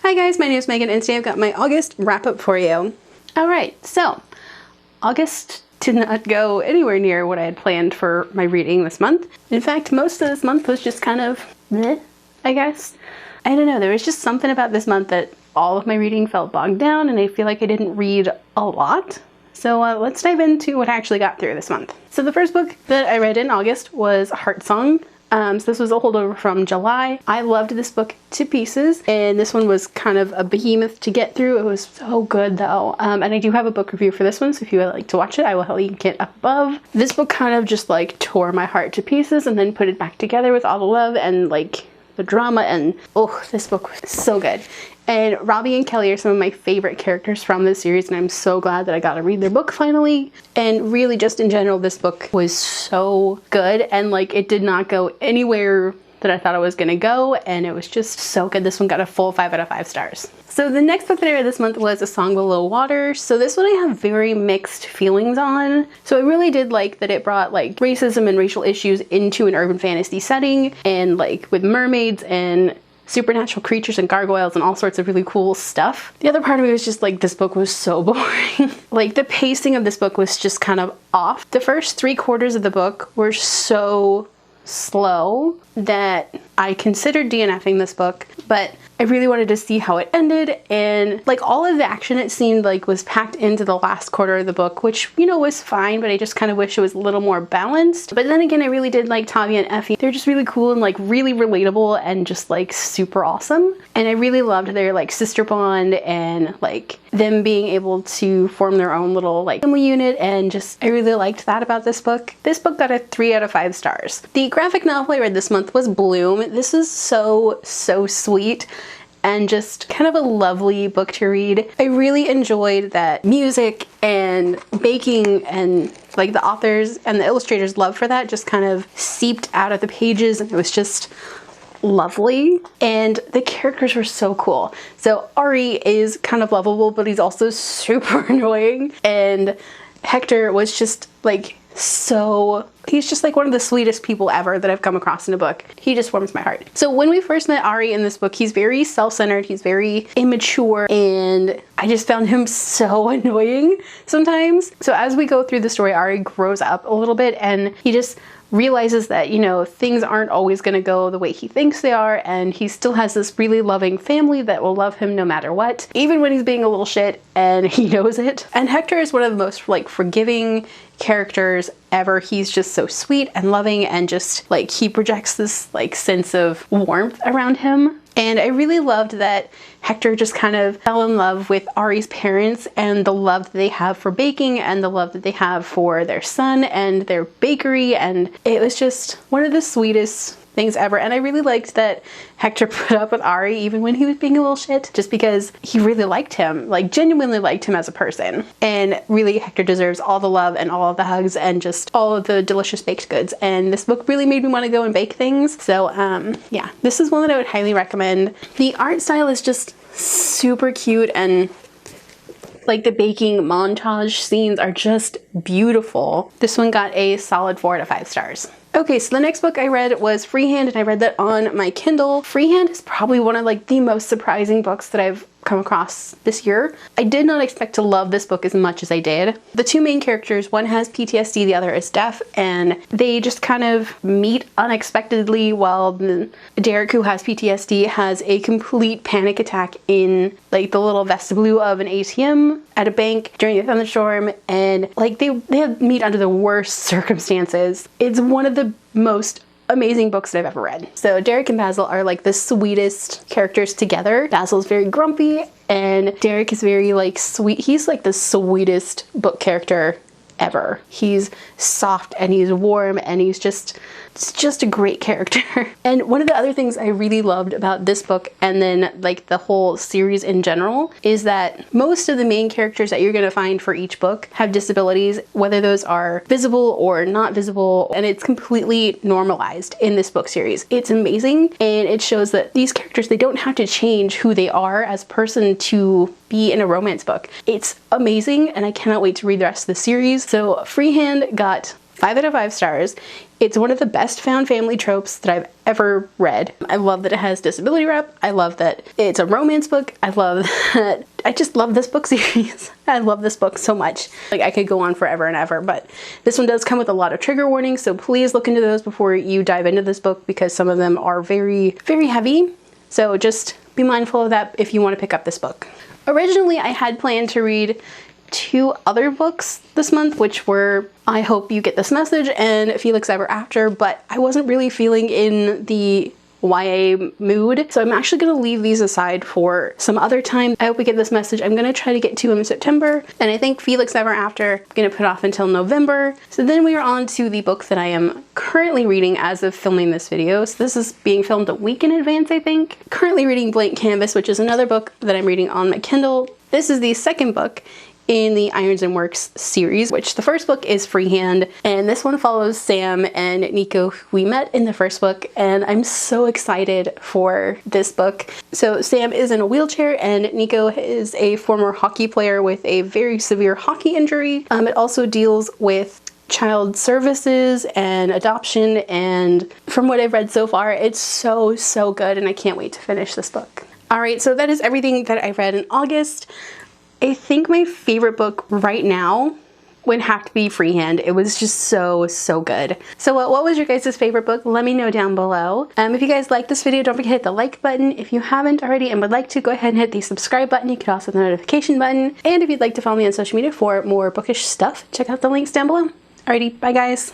Hi guys, my name is Megan and today I've got my August wrap up for you. Alright, so August did not go anywhere near what I had planned for my reading this month. In fact, most of this month was just kind of meh, I guess. I don't know, there was just something about this month that all of my reading felt bogged down and I feel like I didn't read a lot. So let's dive into what I actually got through this month. So the first book that I read in August was Heart Song. So this was a holdover from July. I loved this book to pieces, and this one was kind of a behemoth to get through. It was so good though. And I do have a book review for this one, so if you would like to watch it, I will link it up above. This book kind of just like tore my heart to pieces and then put it back together with all the love and like the drama, and oh, this book was so good. And Robbie and Kelly are some of my favorite characters from this series, and I'm so glad that I got to read their book finally. And really just in general, this book was so good, and like it did not go anywhere that I thought it was gonna go, and it was just so good. This one got a full 5 out of 5 stars. So the next book that I read this month was A Song Below Water. So this one I have very mixed feelings on. So I really did like that it brought like racism and racial issues into an urban fantasy setting, and like with mermaids and supernatural creatures and gargoyles and all sorts of really cool stuff. The other part of me was just like, this book was so boring. Like the pacing of this book was just kind of off. The first 3/4 of the book were so slow that I considered DNFing this book, but I really wanted to see how it ended, and like all of the action it seemed like was packed into the last quarter of the book, which, you know, was fine, but I just kind of wish it was a little more balanced. But then again, I really did like Tavi and Effie. They're just really cool and like really relatable and just like super awesome. And I really loved their like sister bond and like them being able to form their own little like family unit, and just I really liked that about this book. This book got a 3 out of 5 stars. The graphic novel I read this month was Bloom. This is so sweet and just kind of a lovely book to read. I really enjoyed that music and baking and like the authors and the illustrators' love for that just kind of seeped out of the pages, and it was just lovely. And the characters were so cool. So Ari is kind of lovable, but he's also super annoying, and Hector was just like he's just like one of the sweetest people ever that I've come across in a book. He just warms my heart. So when we first met Ari in this book, he's very self-centered, he's very immature, and I just found him so annoying sometimes. So as we go through the story, Ari grows up a little bit, and he just realizes that, you know, things aren't always going to go the way he thinks they are, and he still has this really loving family that will love him no matter what, even when he's being a little shit, and he knows it. And Hector is one of the most like forgiving characters ever. He's just so sweet and loving, and just like he projects this like sense of warmth around him. And I really loved that Hector just kind of fell in love with Ari's parents and the love that they have for baking and the love that they have for their son and their bakery, and it was just one of the sweetest things ever. And I really liked that Hector put up with Ari even when he was being a little shit, just because he really liked him, like genuinely liked him as a person. And really, Hector deserves all the love and all of the hugs and just all of the delicious baked goods. And this book really made me want to go and bake things. So yeah, this is one that I would highly recommend. The art style is just super cute, and like the baking montage scenes are just beautiful. This one got a solid 4 out of 5 stars. Okay, so the next book I read was Freehand, and I read that on my Kindle. Freehand is probably one of like the most surprising books that I've come across this year. I did not expect to love this book as much as I did. The two main characters, one has PTSD, the other is deaf, and they just kind of meet unexpectedly while Derek, who has PTSD, has a complete panic attack in like the little vestibule of an ATM at a bank during a thunderstorm, and like they meet under the worst circumstances. It's one of the most amazing books that I've ever read. So Derek and Basil are like the sweetest characters together. Basil's very grumpy and Derek is very like sweet. He's like the sweetest book character ever. He's soft and he's warm and he's just a great character. And one of the other things I really loved about this book, and then like the whole series in general, is that most of the main characters that you're going to find for each book have disabilities, whether those are visible or not visible, and it's completely normalized in this book series. It's amazing, and it shows that these characters, they don't have to change who they are as a person to be in a romance book. It's amazing, and I cannot wait to read the rest of the series. So Freehand got 5 out of 5 stars. It's one of the best found family tropes that I've ever read. I love that it has disability rep. I love that it's a romance book. I love that. I just love this book series. I love this book so much. Like, I could go on forever and ever, but this one does come with a lot of trigger warnings, so please look into those before you dive into this book, because some of them are very, very heavy. So just be mindful of that if you want to pick up this book. Originally, I had planned to read 2 other books this month, which were I Hope You Get This Message and Felix Ever After, but I wasn't really feeling in the YA mood, so I'm actually going to leave these aside for some other time. I Hope We Get This Message I'm going to try to get to in September, and I think Felix Ever After I'm going to put off until November. So then we are on to the book that I am currently reading as of filming this video. So this is being filmed a week in advance, I think. Currently reading Blank Canvas, which is another book that I'm reading on my Kindle. This is the second book in the Irons and Works series, which the first book is Freehand, and this one follows Sam and Nico, who we met in the first book, and I'm so excited for this book. So Sam is in a wheelchair and Nico is a former hockey player with a very severe hockey injury. It also deals with child services and adoption, and from what I've read so far, it's so good, and I can't wait to finish this book. Alright, so that is everything that I read in August. I think my favorite book right now would have to be Freehand. It was just so good. So what was your guys' favorite book? Let me know down below. If you guys like this video, don't forget to hit the like button. If you haven't already and would like to, go ahead and hit the subscribe button. You can also hit the notification button. And if you'd like to follow me on social media for more bookish stuff, check out the links down below. Alrighty, bye guys.